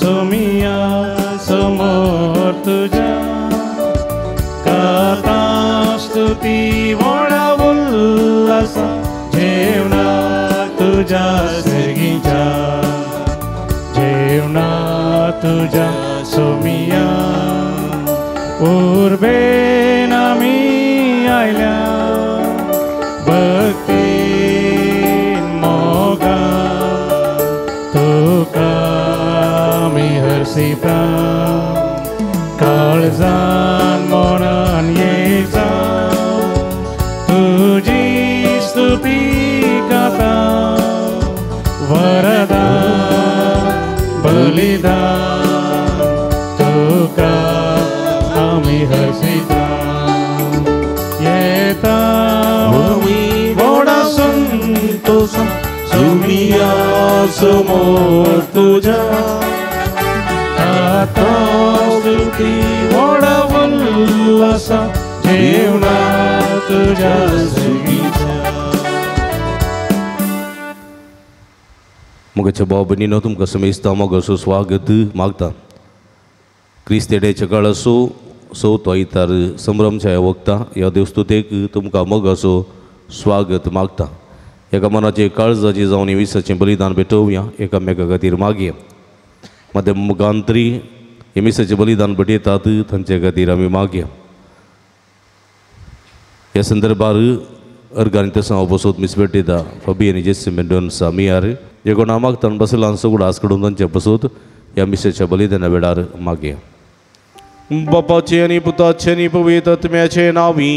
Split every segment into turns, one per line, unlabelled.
सुमिया समोर तुझ्या कथा स्तुती वळा उल्हास जेवणा तुझ्या सर्गीच्या जेवणा तुझ्या सुमिया उर्बेन आमी आयल्या भक्तीन मोगा तुका आमी हरसिता काळजान मोनान येता तुजी स्तुती गाता वरदान बलिदान तुका आमी हरसिता येता व्हडा संतोष सुमिया समोर तुझ्या आता स्तुती व्हडा उल्हास जेवणा तुझ्या सर्गीच्या.
मोगाच्या बाबनीनो तुमकां समेस्ता मोगाचो स्वागत मागता. क्रिस्तेडेच्या काळ असो सो तो इतर संभ्रमच्या वक्ता ह्या देवस्तुतेक तुमकां मोगाचो स्वागत मागता. एका मनाचे काळजाची जावन विसाचें बलिदान भेटोवया एकामेका खातीर मागया. मध्य मुखांतरी हे मिसाचें बलिदान भेटयतात तांचे खातीर आमी मागया. ह्या संदर्भार अर्गांनी तसो हांव बसोत मिस भेटयता फबियन जेसी मेंडोन्स आमियार जे कोण मागतान बसलां सगळो आस कडून तांचे बसोत ह्या मिसाच्या बलिदाना वेळार मागया. बापाचे आनी पुताचे आनी पवित्र आत्म्याचे नांवी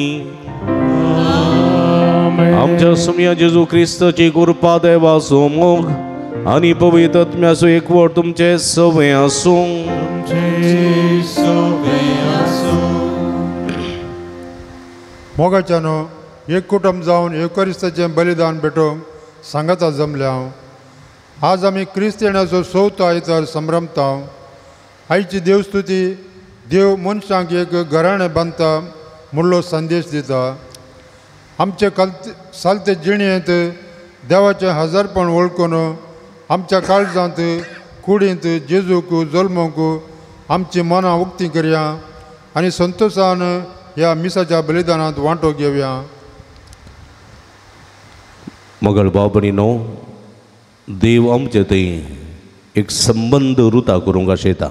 आमच्या सुमिया जेजू क्रिस्ताची कृपा देवाचो मोग आनी पवित्र आत्म्याचो एकवट तुमचे सगळे आसूं.
मोगाच्यानो एक कुटुंब जावन युकरिस्ताचें बलिदान भेटोवंक सांगाता जमल्या. आज आमी क्रिस्त येण्याचो चवथो आयतार संभ्रमता. आयची देवस्तुती देव मनशांक एक घराणें बांदता म्हणलो संदेश दिता. आमचे सालते जिणेंत देवाचें हजारपण वळखून आमच्या काळजांत कुडींत जेजूक जल्मोवंक आमची मनां उक्ती करया आनी संतोशान ह्या मिसाच्या बलिदानांत वांटो घेवया.
मोगळ बाबणीनो देव आमचे थंय एक संबंद रुता करूंक आशेता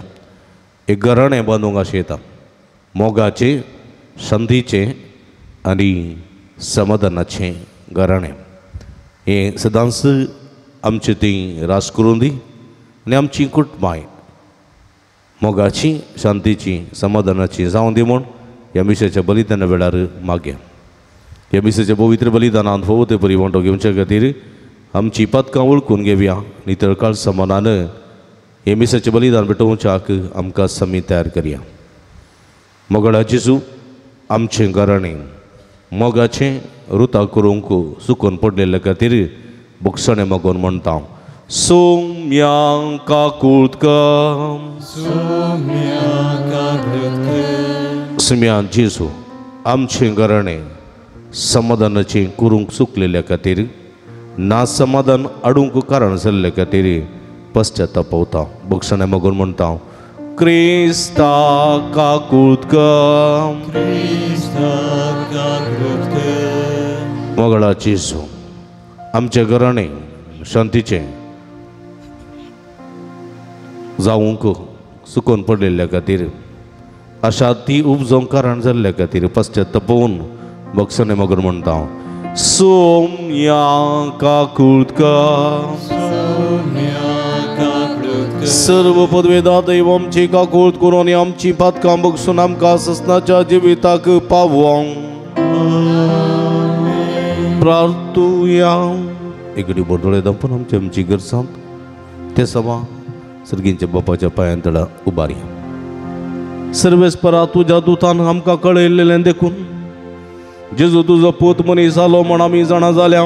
एक घराणें बांदूंक आशेता मोगाचें संधीचें आनी समाधानाचें घराणें. हें सदांच आमचे थंय रास करून दी आनी आमची कुटुंबाय मोगाची शांतीची समाधानाची जावं दी म्हूण ह्या मिसाच्या बलिदाना वेळार मागया. ह्या मिसाच्या पवित्र बलिदानांत फोव ते परी वांटो घेवचे खातीर आमची पदकां वळखून घेवया. नितळकाळ समानान हे मिसाचें बलिदान भेटोवच्याक आमकां समी तयार करया. मोगळा जेजू आमचें घराणें मोगाचें रुता करूंक सुकून पडलेल्या खातीर बुकसणें मागून म्हणटा सोम्या जेजू आमचें घराणें समाधानाचें करूंक चुकलेल्या खातीर ना समाधान हाडूंक कारण जाल्ल्या खातीर पश्चातापवता. बुकसणें मागून म्हणटा क्रिस्ता मोगळा जेजू आमचें घराणें शांतीचें जावंक सुकून पडलेल्या खातीर अशा ती उपजोवंक कारण जाल्ल्या खातीर पश्चातापोवन बुकसणें मागून म्हणटा सोम्या सर्व पदवेदार दैव आमची काकूळट करून आनी आमची पातकां बगसून आमकां ससनाच्या जिविताक पावोवंक प्रार्थुया. एकडी बोडोळे दांपून आमची गरजांत ते सवा सर्गींच्या बापाच्या पांयांतळा उबारया. सर्वेस्परा तुज्या दुतान आमकां कळयल्लें देखून जेजू तुजो पूत मनीस जालो म्हण आमी जाणा जाल्या.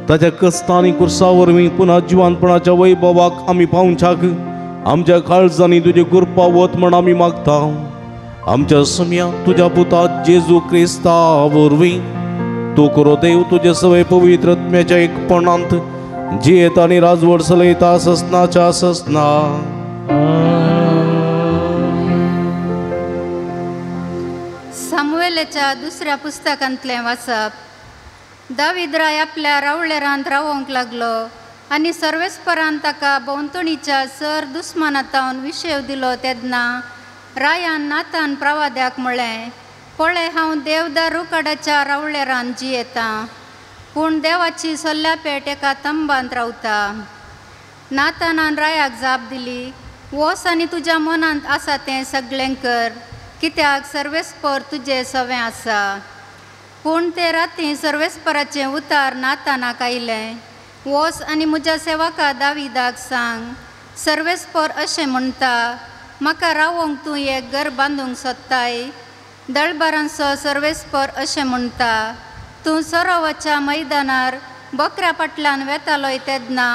ताच्या कश्टां आनी कुर्सा वरवीं पुना जिवानपणाच्या वैभवाक आमी पावच्याक आमच्या काळजांनी तुजी कृपा वत म्हण आमी मागता. आमच्या सुम्या तुज्या पुता जेजू क्रिस्ता वरवीं तूं करो देव तुजे सवय पवित्र आत्म्याच्या एकपणांत जियेता आनी राजवट चलयता ससनाच्या ससना
सामुएलाच्या दुसऱ्या पुस्तकांतलें वाचप. दावीद राय आपल्या रावळेरांत रावोंक लागलो आनी सर्वेस्परान ताका भोंवतणीच्या सर दुस्मानातावन विशेव दिलो तेन्ना रायान नातान प्रवाद्याक म्हळें, पळय हांव देवदारू काडाच्या रावळेरांत जियेतां, पूण देवाची सल्ल्यापेट एका तंबांत रावता. नातानान रायाक जाप दिली, वोस आनी तुज्या मनांत आसा तें सगळें कर, कित्याक सर्वेस्पर तुजें सवें आसा. पूण ते राती सर्वेस्पराचें उतार नातानाक आयलें, वोस आनी म्हज्या सेवका दाविदाक सांग, सर्वेस्पर अशें म्हणटा, म्हाका रावोंक तूं एक घर बांदूंक सोदताय. दळबारांचो सर्वेस्पर अशें म्हणटा, तूं सरोवाच्या मैदानार बकऱ्या फाटल्यान वेतालोय तेन्ना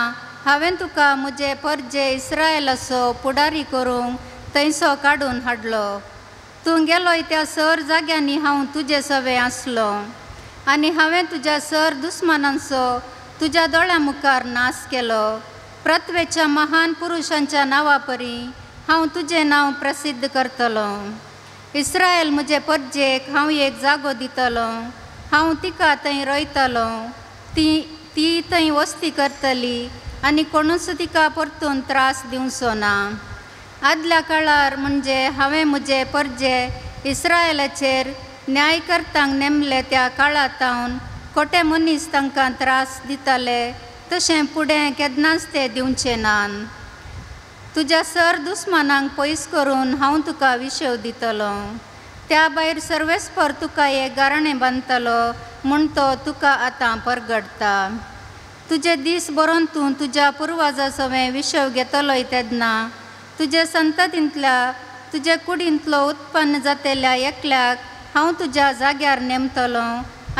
हांवें तुका म्हजे परजे इस्रायेलाचो पुडारी करूंक थंयसो काडून हाडलो. तूं गेलोय त्या सर जाग्यांनी हांव तुजे सवें आसलो आनी हांवें तुज्या सर दुस्मानांचो तुज्या दोळ्या मुखार नाश केलो. प्रथवेच्या महान पुरुशांच्या नांवा परी हांव तुजें नांव प्रसिद्ध करतलो. इस्रायल म्हजे परजेक हांव एक जागो दितलो, हांव तिका थंय रोयतलो. ती थंय वस्ती करतली आनी कोणूच तिका परतून त्रास दिवचो ना. आदल्या काळार म्हणजे हांवें म्हजे परजे इस्रायलाचेर न्याय करतांक नेमले त्या काळांतावन खोटे मनीस तांकां त्रास दिताले, तशें फुडें केन्नाच ते दिवचे नात. तुज्या सर दुस्मानांक पयस करून हांव तुका विशेव दितलो. त्या भायर सर्वेस्पर तुका एक गाराणें बांदतलो म्हूण तो तुका आतां परगडटा. तुजे दीस बरोवन तूं तुज्या पुर्वजा सवें विशेव घेतलोय तेन्ना तुजे संततींतल्या तुजे कुडींतलो उत्पन्न जातेल्या एकल्याक हांव तुज्या जाग्यार नेमतलो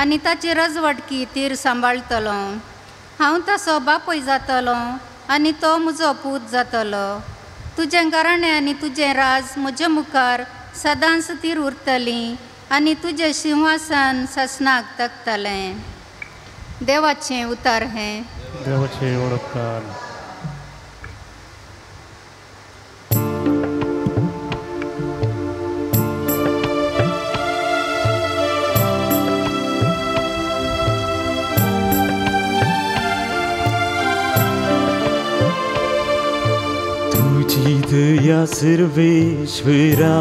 आनी ताची रजवटकी तीर सांबाळटलो. हांव ताचो बापूय जातलो आनी तो म्हजो पूत जातलो. तुजें गाराणें आनी तुजें राज म्हजे मुखार सदांच तीर उरतलीं आनी तुजें सिंहासन ससनाक तगतलें. देवाचें उतार हें.
देवाचे ओळखकार.
दया सर्वेश्वरा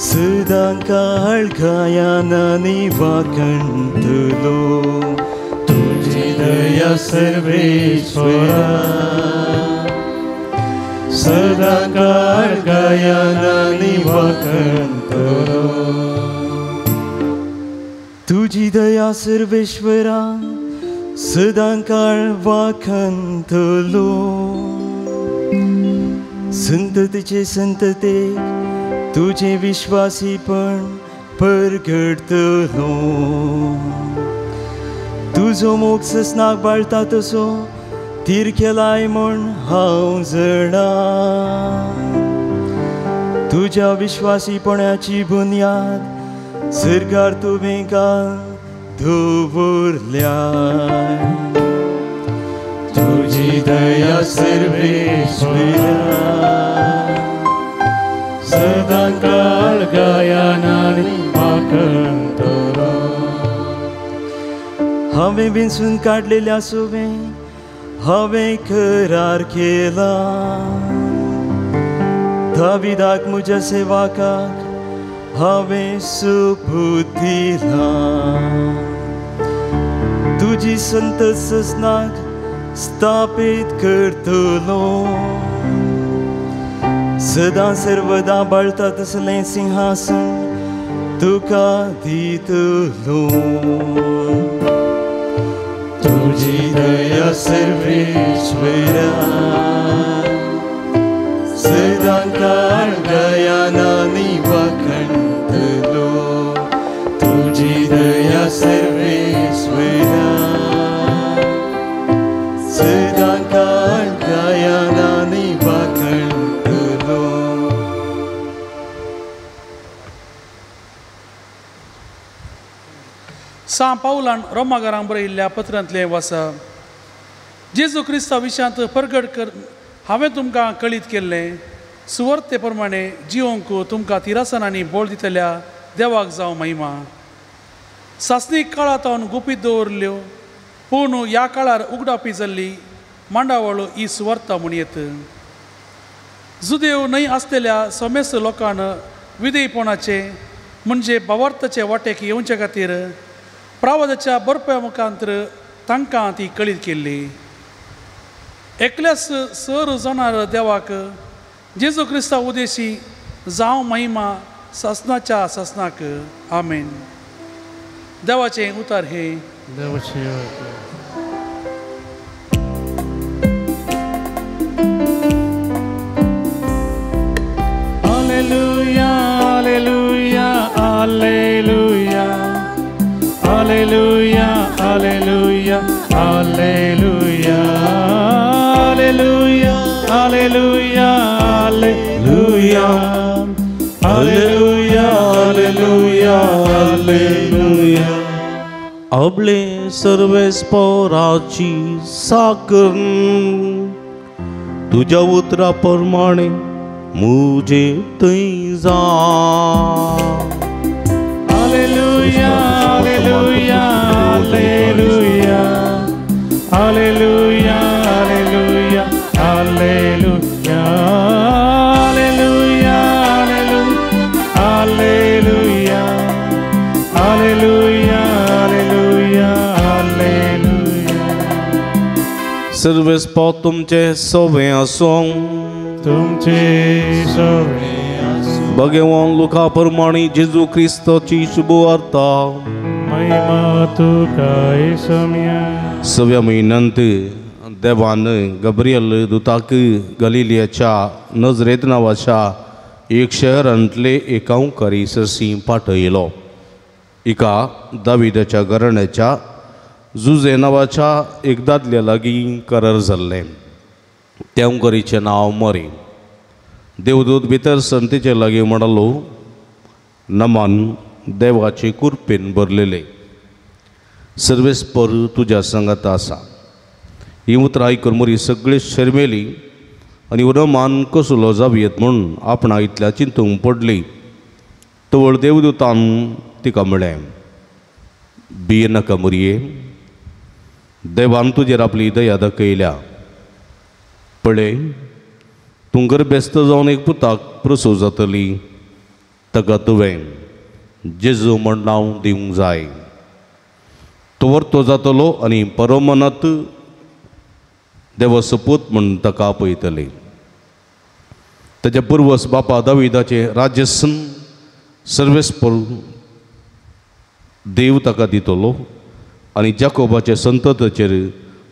सदां काळ गायनांनी वाकणटलो.
तुझी दया सर्वेश्वरा सदा काळ गायनांनी वाकणटलो.
तुझी दया सर्वेश्वरा सदां काळ वाकणटलो. संततेचे संततेक तुझे विश्वासीपण परगडतलो. तुजो मोग ससनाक बाळटा तसो तीर केलाय म्हूण हांव जणा. तुज्या विश्वासीपणाची बुन्याद सरकार तुवें दवरल्या.
तुझी दया सर्वेश्वरा सदा काळ गायनांनी वाकणटलो.
हांवें विंचून काडलेल्या सुवें हांवें करार केला. दाविदाक म्हज्या सेवकाक हांवें सोपूत दिला. तुजी संत ससनाक स्थापीत करतलो. सदां सर्वदा बाळटा तसलें सिंहासन तुका दितलो.
तुझी दया सर्वेश्वरा
सदां काळ गायनांनी वाकणटलो.
तुझी दया सर्वेश्वरा
सदां काळ गायनांनी वाकणटलो.
सा पावलान रोमाकारांक बरयल्ल्या पत्रांतलें वाचप. जेजू क्रिस्ता विशयांत परगट हांवें तुमकां कळीत केल्लें सुवर्ते प्रमाणे जिवंक तुमकां तिरासनांनी बोळ दितल्या देवाक जावं महिमा. सासणीक काळांतावन गुपीत दवरल्यो पूण ह्या काळार उगडापी जाल्ली मांडावळ ही सुवार्ता म्हणयत. जुदेव न्हय आसलेल्या समेस्त लोकांन विधेयपणाचे म्हणजे भावार्थाचे वाटेक येवचे खातीर प्रावादाच्या बरप्या मुखांतर तांकां ती कळीत केल्ली. एकल्याच सर जाणार देवाक जेजू क्रिस्ता उदेशी जावं महिमा सासनाच्या सासनाक. आमेन. देवाचें उतार हे.
Alleluia, alleluia, alleluia. Alleluia, alleluia, alleluia. Alleluia, alleluia, alleluia. Alleluia, alleluia, alleluia.
आपले सर्वेस्पराची साकर तुझ्या उतरा प्रमाणे मुझे थंय जा.
Alleluia, alleluia, alleluia. Alleluia, alleluia, alleluia. Alleluia, alleluia, alleluia. Alleluia, alleluia.
सर्वेस्प तुमचे सवे आसूं.
तुमचे सवे
भगवान लुका प्रमाणे जेजू क्रिस्ताची शुभवार्ता.
महिमा तुका येसुम्या.
सव्या म्हयन्यांत देवान गब्रियल दुताक गलिलियाच्या नजरेत नांवाच्या एक शहरांतले एकांकारी सरसी पाठयलो. एका दाविदाच्या घराण्याच्या जुजे नांवाच्या एक दादल्या लागीं करार जाल्लें. त्या उंकरीचें नांव मरी. देवदूत भितर संतेचे लागीं म्हणलो, नमान देवाचे कृपेन भरलेले सर्वेस्पर तुज्या संगत आसा. ही उतरां आयकून मरी सगळी शर्मेली आनी उरमान कसलो जावयेत म्हूण आपणा इतल्या चिंतूंक पडली. तवळ देवदूतान तिका म्हळें, भिये नाका मरये, देवान तुजेर आपली दया दाखयल्या. पळय, तूं गर्भेस्त जावन एक पुताक प्रसूव जातली. ताका तुवें जेजू म्हण नांव दिवंक जाय. तोवर तो जातलो आनी परमनात देवाचो पूत म्हूण ताका आपयतले. ताच्या पुर्वज बापा दाविदाचे राज्यसन सर्वेस्पर देव ताका दितलो आनी जाकोबाचे संततीचेर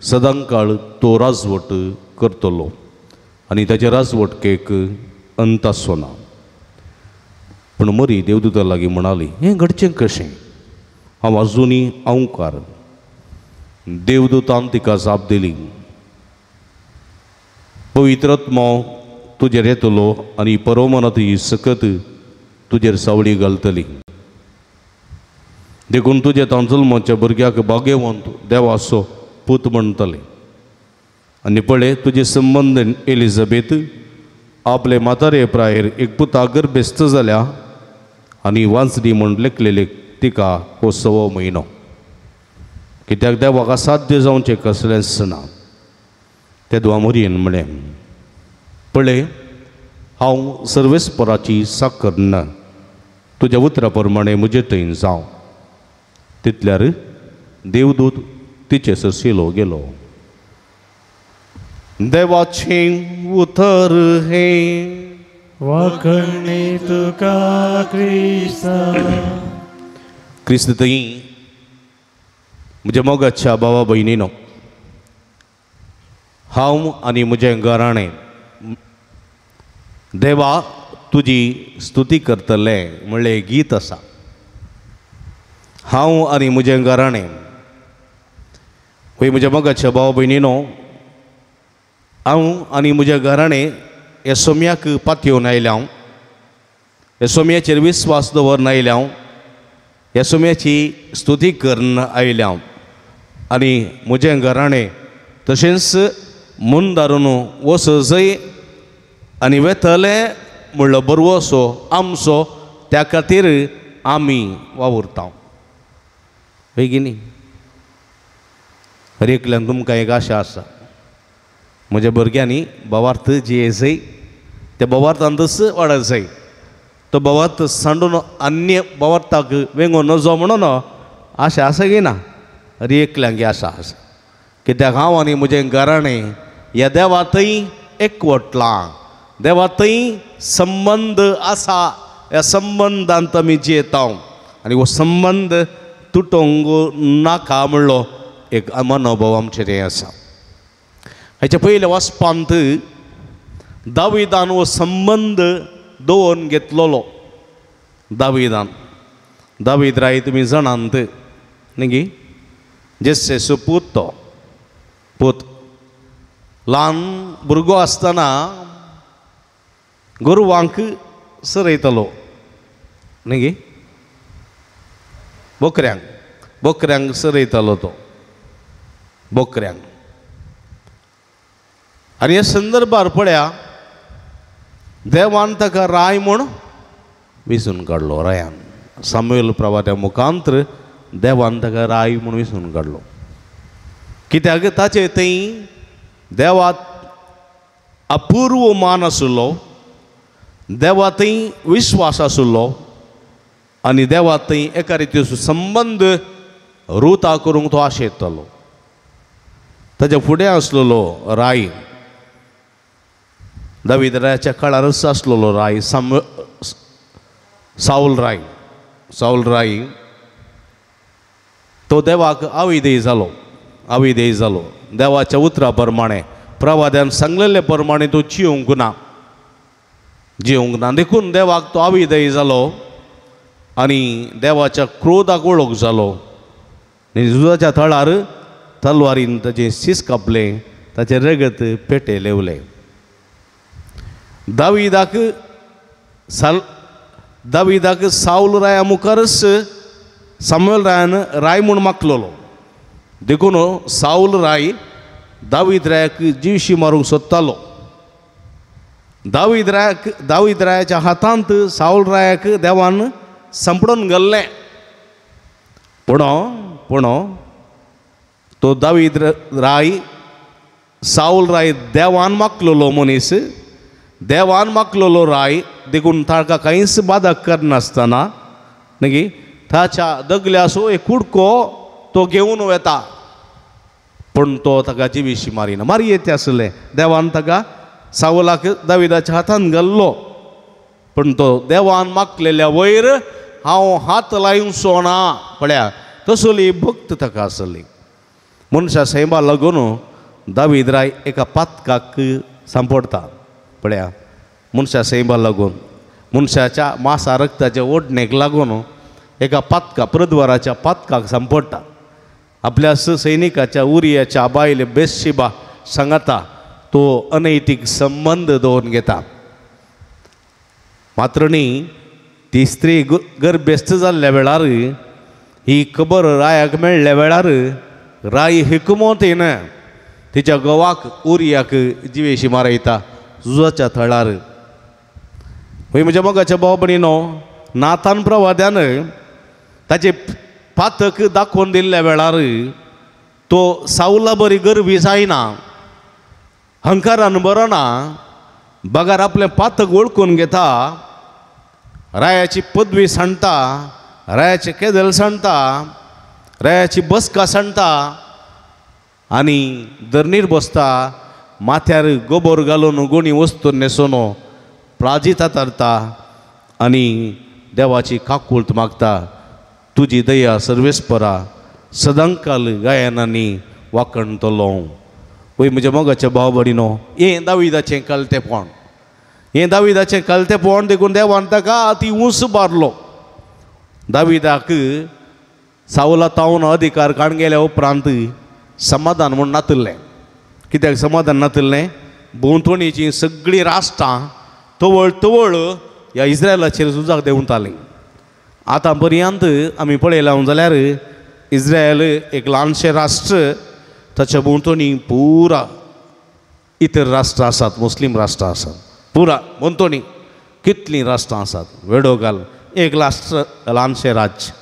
सदांकाळ तो राजवट करतलो आनी ताचे राजवटकेक अंत आसना. पूण मरी देवदूता लागीं म्हणाली, हें घडचें कशें? हांव आजुनी अवकार. देवदूतान तिका जाप दिली, पवित्रात्मा तुजेर येतलो आनी परमनात ही सकत तुजेर सावळी घालतली. देखून तुजे तांजलमाच्या भुरग्याक भाग्यवंत देवाचो पूत म्हणटले. आनी पळय, तुजे संबंद एलिझाबेथ आपले म्हातारे प्रायर एक पुताक गर्भेस्त जाल्या आनी वांचडी म्हूण लेखलेले तिका हो 6वो म्हयनो. कित्याक देवाक असाध्य जावचें कसलेंच ना. तेदवा मरयेन म्हळें, पळय, हांव सर्वेस्पराची साकर ना. तुज्या उतरा प्रमाणे म्हजे थंय जावं. तितल्यार देवदूत तिचे सरसेलो गेलो. देवाचें उतर हे.
वाखणी तुका क्रिस्ता.
क्रिस्त थंय म्हज्या मोगाच्या भावा भयणीनो, हांव आनी म्हजें घराणें देवा तुजी स्तुती करतले म्हणलें गीत आसा. हांव आनी म्हजें घराणें. पळय म्हज्या मोगाच्या भावा भयणीनो, हांव आनी म्हजें घराणें हे सोम्याक पातयेवन आयल्यां. हे सोम्याचेर विस्वास दवरून आयल्यां. ह्या सोम्याची स्तुती करून आयल्यां. आनी म्हजें घराणें तशेंच म्हूण धारून वस जय आनी वेतले म्हणलो बरवसो आमचो त्या खातीर आमी वावुरता बेगिनी हर एकल्यान तुमकां एक आशा आसा म्हज्या भुरग्यांनी भावार्थ जी जाय त्या भावार्थांतच वाडत जाय तो भावार्थ सांडून अन्य भावार्थाक वेंगो नजो म्हणून आशा आसा की ना हर एकल्यांक आशा आसा कित्याक हांव आनी म्हजें घराणें ह्या देवातय एकवटलां देवातय संबंद आसा ह्या संबंदांत आमी जियेता आनी हो संबंद तुटोंक नाका म्हणलो एक मनोभाव आमचेर हें आसा हेच्या पयल्या वचपांत दाविदान हो संबंद दवरून घेतलोलो दावीद राय तुमी जाणांत न्ही जेसेचो पूत तो पूत ल्हान भुरगो आसतना गोरवांक सरयतलो न्ही बोकऱ्यांक सरयतलो तो बोकऱ्यांक आनी ह्या संदर्भार पळया देवान ताका राय म्हूण विसून काडलो रायान सामुएल प्रवाद्या मुखांतर देवान ताका राय म्हूण विसून काडलो कित्याक ताचे थंय देवात अपूर्व मान आसलो देवा थंय विश्वास आसलो आनी देवा थंय एका रितीचो संबंद रुता करूंक तो आशेतलो ताच्या फुडें आसलेलो राय दावीद रायाच्या काळारच आसलेलो राय साऊल राय तो देवाक अविधेय जालो देवाच्या उतरा प्रमाणे प्रवाद्यान सांगलेले प्रमाणे तो जियोंक ना देखून देवाक तो अविधेय जालो आनी देवाच्या क्रोधाक वळख जालो झुजाच्या थळार तलवारीन ताचें शीस कापलें ताचें रगत पेटे लेवलें दाविदाक साऊल राया मुखारच सामुएल रायान राय म्हूण मागलोलो देखून साऊल राय दावीद रायाक जीवशी मारूंक सोदतालो दावीद रायाच्या हातांत साऊल रायाक देवान संपडून गेल्लें पूण तो दावीद राय साऊल राय देवान मागलोलो मनीस देवान मागलोलो राय देखून ताका कांयच बाधक करनासतना न्ही ताच्या दगल्याचो एक कुडको तो घेवन वेता पूण तो ताका जिवीशी मारिना मारी येते आसलें देवान ताका सावलाक दाविदाच्या हातान घाल्लो पूण तो देवान मागलेल्या वयर हांव हात लायूंक सोना पळया तसली भक्त ताका आसली मनशा सैमा लागून दावीद राय एका पातकाक सांपडता पळया मनशा सैमा लागून मनशाच्या मासा रक्ताच्या ओडणेक लागून एका पातका प्रद्वाराच्या पातकाक सांपडटा आपल्या सैनिकाच्या उरियाच्या बायल बेतशेबा सांगता तो अनैतीक संबंध दवरून घेता मात्र न्ही ती स्त्री गर्भेस्त जाल्ल्या वेळार ही खबर रायाक मेळ्ळ्या वेळार राय हिकमत येना तिच्या घोवाक उरियाक जिवेशी मारयता झुजाच्या थळार हय म्हज्या मोगाच्या भाव भयणीनो नातान प्रवाद्यान ताचे पातक दाखोवन दिल्ल्या वेळार तो सावला बरी गर्वी जायना हंकारान बरो ना बगार आपलें पातक वळखून घेता रायाची पदवी सांडटा रायाचे केदल सांडटा रायाची बसका सांडटा आनी धरणीर बसता माथ्यार गोबोर घालून गुणी वस्तू न्हेसून प्राजिता तरता आनी देवाची काकुळट मागता तुजी दया सर्वेस्परा सदांकाल गायनांनी वाकणतलो वय म्हज्या मोगाच्या भाव भयणीनो हें दाविदाचें कलतेपण देखून देवान ताका अती उंच बारलो दाविदाक सावला तावन अधिकार काण गेल्या उपरांत समाधान म्हूण नातल्लें कित्याक समाधान नातल्लें भोंवतणीचीं सगळीं राष्ट्रां तवळ ह्या इस्रायलाचेर झुजाक देंवतालीं आतां पर्यंत आमी पळयलां जाल्यार इस्रायल एक ल्हानशें राष्ट्र ताच्या भोंवतणी पुरा इतर राष्ट्र आसात, मुस्लिम राष्ट्र आसात, पुरा म्हणतो न्ही कितलीं राष्ट्रां आसात. वेडो घाल एक राष्ट्र ल्हानशें राज्य,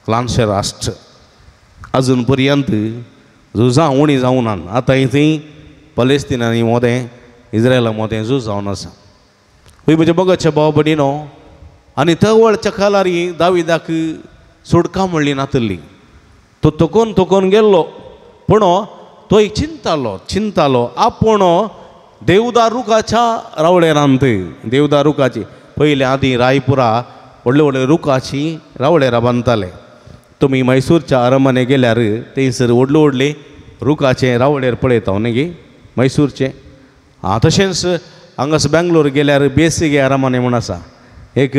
ल्हानशें राष्ट्र अजून पर्यंत झुजां उणी जावं नात. आतां थंय पलेस्तिनांनी मोदें, इज्रायला मोदें झूज जावन आसा. खंय म्हजे बगाचे भाव भयणीनो, आनी तवळच्या कालार दाविदाक सुटका म्हणली नातली. तो तोकोन गेल्लो, पूण तो एक चिंतालो आपूण देवदार रुखाच्या रावळेरांत, देवदार रुखाची पयले आदीं रायपुरा व्हडले व्हडले रुखाची रावळेरां बांदताले. तुमी मैसूरच्या अरमने गेल्यार थंयसर व्हडले रुखाचे रावळेर पळयता न्ही गे मैसूरचे. तशेंच हांगास बेंगलोर गेल्यार बेसिगे अरमने म्हूण आसा. एक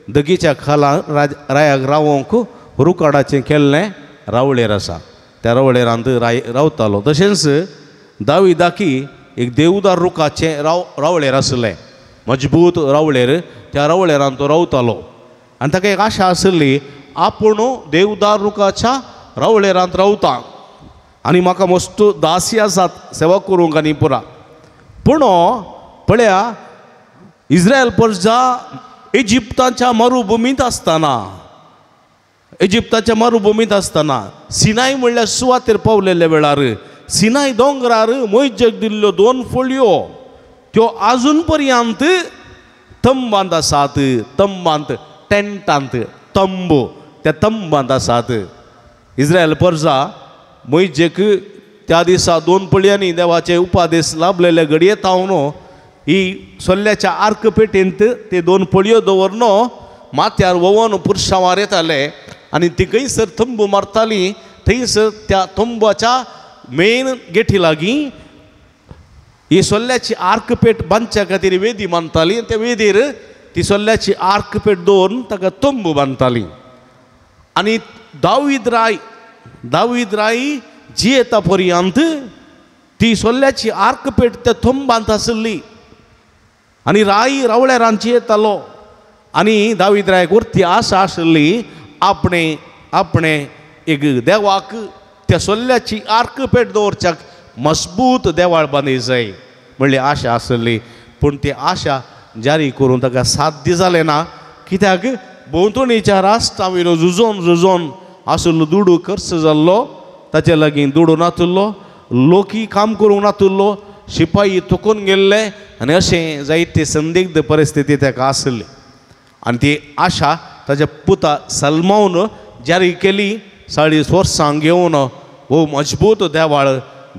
दगीच्या खाला रायाक रावोंक रुखाडाचें केल्लें रावळेर आसा. त्या रावळेरांत रावतालो. तशेंच दाविदाकी एक देवदार रुखाचें रावळेर आसलें, मजबूत रावळेर. त्या रावळेरांत तो रावतालो आनी ताका एक आशा आसली आपूण देवदार रुखाच्या रावळेरांत रावता आनी म्हाका मस्त दासी आसात सेवा करूंक आनी पुरा. पूण पळया, इज्रायल प्रजा इजिप्ताच्या मरुभुमींत आसतना सिनाय म्हणल्यार सुवातेर पावलेल्या वेळार सिनाय दोंगरार मोइजेक दिल्ल्यो 2 फळयो त्यो आजून पर्यंत तंबांत आसात. तंबांत, टेंटांत, तंबू, त्या तंबांत आसात. इज्रायल प्रजा मोइजेक त्या दिसा 2 पळयांनी देवाचे उपादेश लाभलेले घडये तावन ही सोल्ल्याच्या आर्क पेटेंत ते 2 पळयो दवरन माथ्यार वोवन पुरशांवार येताले आनी तिकयसर तंबू मारताली. थंयसर त्या तंबाच्या मेन गेटी लागीं ही सोल्ल्याची आर्क पेट बांदच्या खातीर वेदी बांदताली. त्या वेदीर ती सोल्ल्याची आर्क पेट दवरून ताका तंबू बांदताली. आनी दावीद राय जी येता पर्यंत ती सोल्ल्याची आर्क पेट त्या तंबांत आसली आनी रावळेरांची येतालो. आनी दावीद रायाक वरती आशा आसली आपणे एक देवाक त्या सोल्ल्याची आर्क पेट दवरच्याक मजबूत देवाळ बांदी जाय म्हणली आशा आसली. पूण ती आशा जारी करून ताका साध्य जालें ना. कित्याक भोंवतणीच्या राष्ट्रां वयलो झुजोन आसलो दुडू खर्च जाल्लो, ताचे लागीं दुडू नातुल्लो, लोकी काम करूंक नातुल्लो, शिपाई तुकून गेल्ले आनी अशें जायते संदिग्ध परिस्थिती ताका आसली. आनी ती आशा ताच्या पुता सलमोन जारी केली. 40 वर्सां घेवन हो मजबूत देवाळ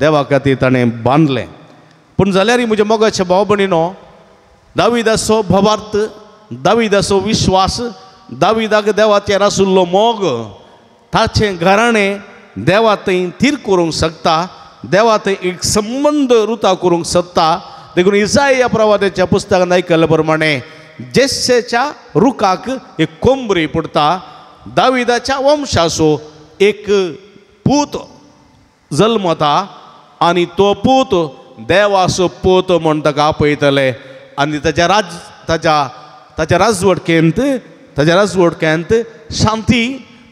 देवा खातीर ताणें बांदलें. पूण जाल्यार म्हज्या मोगाच्या भाव भयणीनो, दाविदाचो भवार्थ, दाविदाचो विश्वास, दाविदाक देवाचेर आशिल्लो मोग, ताचें घराणें देवा थंय थीर करूंक शकता. देवा थंय एक संबंद रुता करूंक शकता. देखून इसाया प्रवाद्याच्या पुस्तकांत आयकल्ले प्रमाणे जेस्सेच्या रुखाक एक कोंबरी पडटा. दाविदाच्या वंशाचो एक पूत जल्मता आनी तो पूत देवाचो पूत म्हूण ताका आपयतले. आनी ताच्या राजवटकेंत शांती,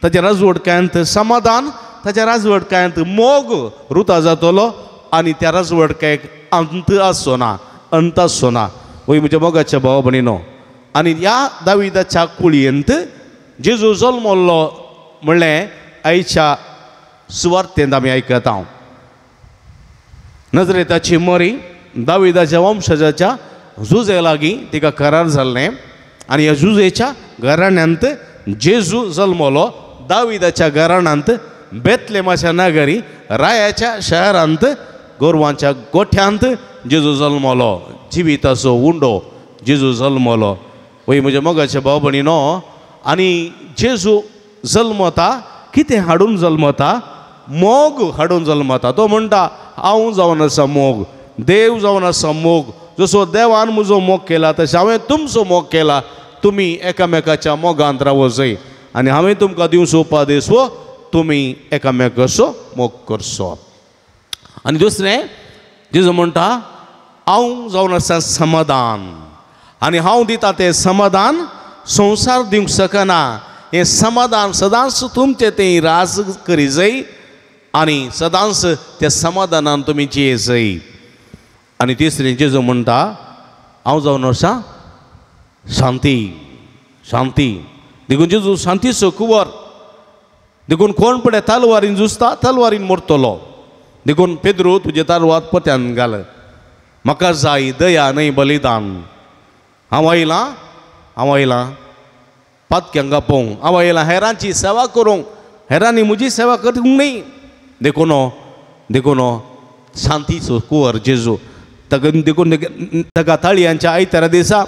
ताच्या राजवटकेंत समाधान, ताच्या राजवटकेंत मोग रुता जातलो आनी त्या राजवटकेक अंत आसचो ना. वय म्हज्या मोगाच्या भाव भयणीनो, आनी ह्या दाविदाच्या कुळयेंत जेजू जल्मलो म्हणलें आयच्या सुवार्तेंत आमी आयकता. नजरेताची मरी दाविदाच्या वंशजाच्या जुजे लागीं तिका करार जाल्लें आनी ह्या जुजेच्या घराण्यांत जेजू जल्मलो. दाविदाच्या घराण्यांत बेतलेमाच्या नगरी रायाच्या शहरांत गोरवांच्या गोठ्यांत जेजू जल्मलो. जिविताचो उंडो जेजू जल्मलो. वय म्हज्या मोगाच्या भाव भयणीनो, आनी जेजू जल्मता कितें हाडून जल्मता? मोग हाडून जल्मता. तो म्हणटा हांव जावन आसा मोग, देव जावन आसा मोग. जसो देवान म्हजो मोग केला तशें हांवें तुमचो मोग केला. तुमी एकामेकाच्या मोगांत रावो जाय आनी हांवें तुमकां दिवचो उपादेश वो तुमी एकामेकाचो मोग करचो. आनी दुसरें जेजू म्हणटा हांव जावन आसा समाधान आनी हांव दिता तें समाधान संवसार दिवंक शकना. हें समाधान सदांच तुमचें तें राज करी जाय आनी सदांच त्या समाधानान तुमी जिये जाय. आनी तिसरें जेजू म्हणटा हांव जावन आसा शांती शांती देखून जेजू शांतीचो कुंवर देखून कोण पळय तलवारीन झुजता तलवारीन मरतलो देखून पेद्रू तुजे तलवार पोत्यान घाल म्हाका जाय दया न्हय बलिदान हांव आयलां पातक्यांक आपोवंक हांव आयलां हेरांची सेवा करूंक हेरांनी म्हजी सेवा करूंक न्हय देखून शांतीचो कुंवर जेजू देखून ताका ताळयांच्या आयतारा दिसा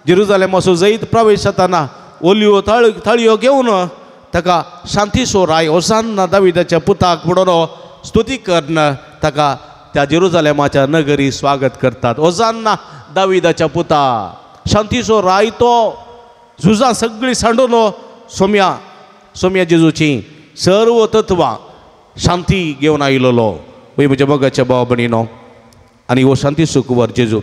जेरुजालेमाचो जैत प्रवेश जाताना ओलियो थाळयो घेवन ताका शांतीचो राय ओसान्ना दाविदाच्या पुताक म्हणून स्तुती करन ताका त्या जेरुजालेमाच्या नगरी स्वागत करतात ओसान्ना दाविदाच्या पुता शांतीचो राय तो झुजां सगळीं सांडून सोम्या जेजूची सर्व तत्वां शांती घेवन आयिल्लो वय म्हज्या मोगाच्या भाव भयणीनो आनी हो शांतीचो कुंवर जेजू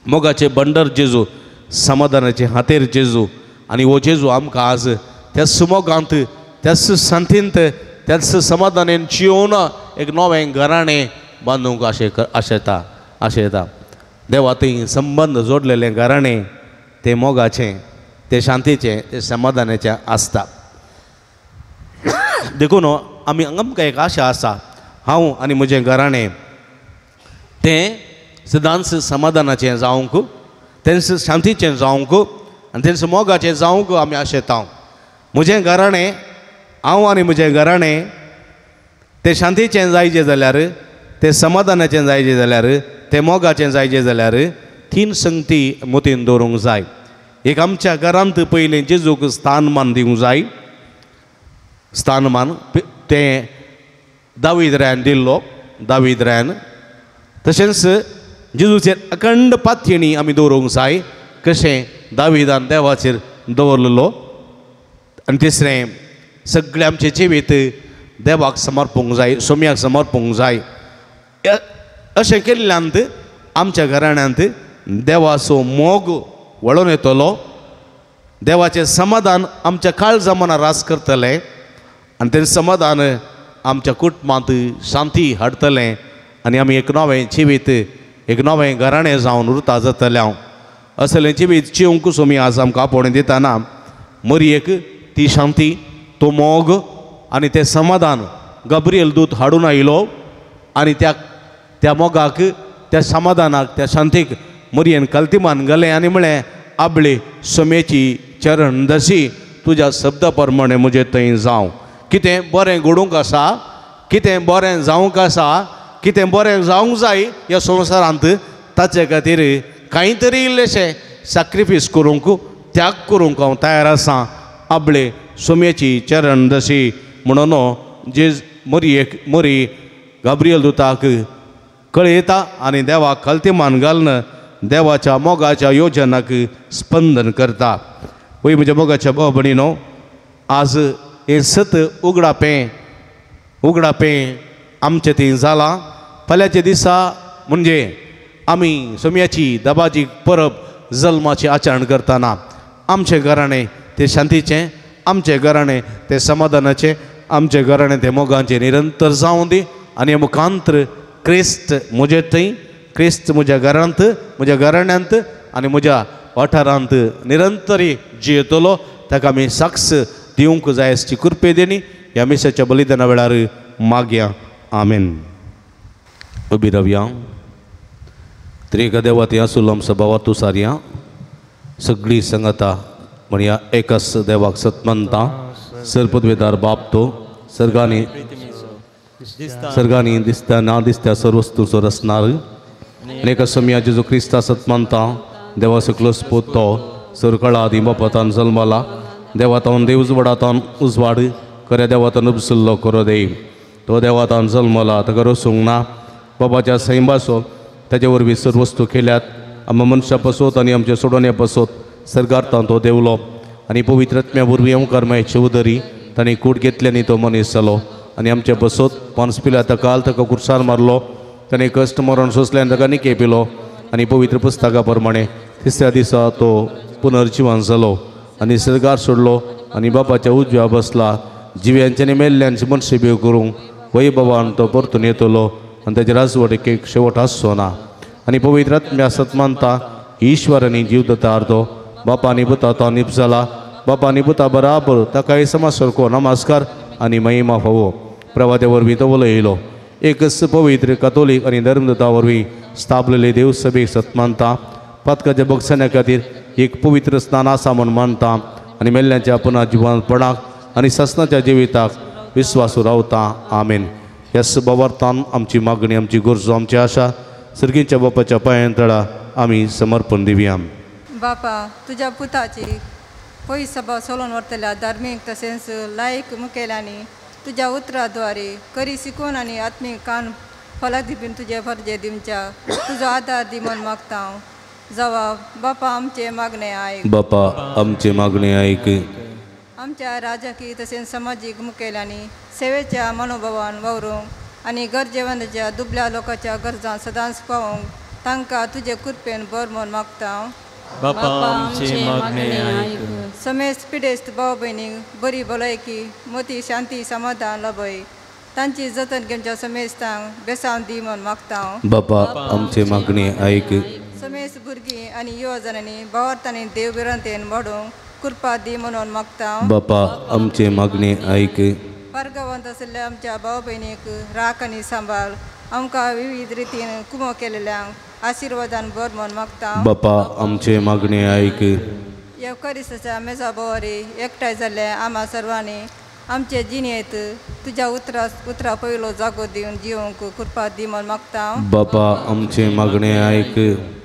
मोगाचे बंडर जेजू समाधानाचे हातेर जेजू आनी हो जेजू आमकां आज त्याच मोगांत त्याच शांतींत त्याच समाधानान जिवन एक नवें घराणें बांदूंक आशेता देवा थंय संबंद जोडलेलें घराणें तें मोगाचें तें शांतीचें तें समाधानाचें आसता देखून आमी आमकां एक आशा आसा हांव आनी म्हजें घराणें तें सदांच समाधानाचें जावंक तेंच शांतीचें जावंक आनी तेंच मोगाचें जावंक आमी आशेता म्हजें घराणें हांव आनी म्हजें घराणें तें शांतीचें जायचें जाल्यार तें समाधानाचें जायचें जाल्यार तें मोगाचें जायचें जाल्यार तीन संगती मतीन दवरूंक जाय एक आमच्या घरांत पयलीं जेजूक स्थानमान दिवंक जाय स्थानमान तें दावीद दिल्लो दावीद तशेंच जेजूचेर अखंड पातयेणी आमी दवरूंक जाय कशें दाविदान देवाचेर दवरलेलो आनी तिसरें सगळें आमचें जिवीत देवाक समर्पूंक जाय सोम्याक समर्पूंक जाय अशें केल्ल्यांत आमच्या घराण्यांत देवाचो मोग वळून येतलो देवाचें समाधान आमच्या काळजा मनार रास करतलें आनी तें समाधान आमच्या कुटुंबांत शांती हाडटलें आनी आमी एक नवें जिवीत एक नवें घराणें जावन उरता जातलें असलें जिवीत जिवंक सोमी आज आमकां आपोवणें दितना मरयेक ती शांती तो मोग आनी तें समाधान गब्रियल दूत हाडून आयलो आनी त्या मोगाक त्या समाधानाक त्या शांतीक मरयेन कल्तिमान घालें आनी म्हळें आपले सोमेची चरण दशी तुज्या शब्दा प्रमाणे म्हजें थंय जावं कितें बरें घडूंक आसा कितें बरें जावंक आसा कितें बरें जावंक जाय ह्या संवसारांत ताचे खातीर कांय तरी इल्लेशें सॅक्रिफीस करूंक त्याग करूंक हांव तयार आसां आपले सोम्याची चरण दशी म्हणून जे मरी गाब्रियल दुताक कळयता आनी देवाक कल्तिमान घालन देवाच्या मोगाच्या योजनाक स्पंदन करता वय म्हज्या मोगाच्या भाव भयणीनो आज हें सत उगडापें आमचें थंय जालां फाल्यांच्या दिसा म्हणजे आमी सोम्याची दबाजी परब जल्माचें आचरण करतना आमचें घराणें तें शांतीचें आमचें घराणें तें समाधानाचें आमचें घराणें तें मोगाचें निरंतर जावं दी आनी मुखांतर क्रिस्त म्हजे थंय क्रिस्त म्हज्या घरांत म्हज्या घराण्यांत आनी म्हज्या वाठारांत निरंतरी जियेतलो ताका आमी साक्ष दिवंक जाय आसची कृपे देणी ह्या मिसाच्या बलिदाना वेळार मागया आमेन उबी रावया त्रेका देवात या सुलम सभावा तू सारया सगळी संगता म्हणया एकच देवाक सतमंता सर्पद्वेदार बाप तो सर्गांनी दिसता ना दिसता सर्व वस्तूचो रचणार अनेक समया जेजू क्रिस्ता सतमंता देवा सकलो स्पोतो सरकळा आदी बापातान जल्माला देवातान देव उजवाडातान उजवाड खऱ्या देवातान उपसुल्लो करो दे तो देवातान जल्मला ताका रसूंक ना बाबाच्या सैंबासो ताचे वरवीं सर्व वस्तू केल्यात आमच्या मनशा पासत आनी आमच्या सोडोन्या पासत सरकारतान तो देवलो आनी पवित्रत्म्या वरवीं ओंकार मायचे उदरी ताणें कूड घेतल्यानी तो मनीस जालो आनी आमच्या बसत पोन्स पिल्या ताका ताका कुर्सार मारलो ताणें कश्ट मरण सोंसल्यान ताका निके पिलो आनी पवित्र पुस्तका प्रमाणे तिसऱ्या दिसा तो पुनर्जिवन जालो आनी सरकार सोडलो आनी बापाच्या उजव्या बसला जिव्यांचे आनी मेल्ल्यांचे मनशे बेव करूंक वैभवान तो परतून येतलो आनी ताचे राजवटीक एक शेवट आसचो ना आणि पवित्र आत्म्या सत्मानता ईश्वर आणि जीव दत्ता अर्धो बापानी बुता तो निपजला बापानी बुता बराबर ताकाय समासरको नमस्कार आणि महिमा होवो प्रवाद्या वरवीं तो बोलो येयलो एकच पवित्र कॅथोलिक आणि धर्मदत्ता वरवीं स्थापलेले देव सभेक सत्मानता पातकाच्या बक्षाण्या खातीर एक पवित्र स्नान आसा म्हूण मानता आणि मेल्ल्यांच्या पुन्हा जिवंतपणाक आणि ससनाच्या जिविताक विश्वासू रावता आमेन. ह्या सुभावार्थान आमची मागणी आमची गरजो आमची आशा सर्गीच्या बापाच्या पांयां तळा आमी समर्पण दिवया.
बापा तुझ्या पुताची पयस सभा सोलोवन व्हरतल्या धार्मीक तशेंच लायक मुखेल्यांनी तुझ्या उतराद्वारे करी शिकोवन आनी आत्मीक कान फलां दिवून तुजे फर्जे दिवच्या तुजो आदार दी म्हूण मागता हांव. जवाब बापा आमचे मागणे आयक.
बापा आमचे मागणे आयक.
आमच्या राजकीय तशेंच सामाजीक मुखेल्यांनी सेवेच्या मनोभावान वावरूंक आनी गरजेवंताच्या दुबळ्या लोकांच्या गरजां सदांच पावोवंक तांकां तुजे कृपेन बर म्हूण मागता हांव.
बापा आमचे मागणे आयक.
समेस्त पिडेस्त भाव भयणीक बरी भलायकी मोती शांती समाधान लाभय तांची जतन घेवच्या समेस्तांक बेसांव दी म्हूण मागता हांव.
बापा आमचे मागणे आयक.
समेस्त भुरगीं आनी युवजनांनी भावार्थांनी देवबिरांतेन वाडूंक कृपा दी म्हणून मागता हांव.
बापा आमचे मागणे आयक.
परगांवांत आशिल्ल्या आमच्या भाव भयणीक राख आनी सांबाळ आमकां विविध रितीन कुमो केलेल्यांक आशिर्वादान बर म्हूण मागता हांव.
बापा आमचे मागणे आयक.
येवकारिस्ताच्या मेजा बोवारी एकठांय जाल्ले आम्हा सर्वांनी आमचे जिणेंत तुज्या उतरा पयलो जागो दिवन जिवंक कृपा दी म्हूण मागता हांव.
बापा आमचे मागणे आयक.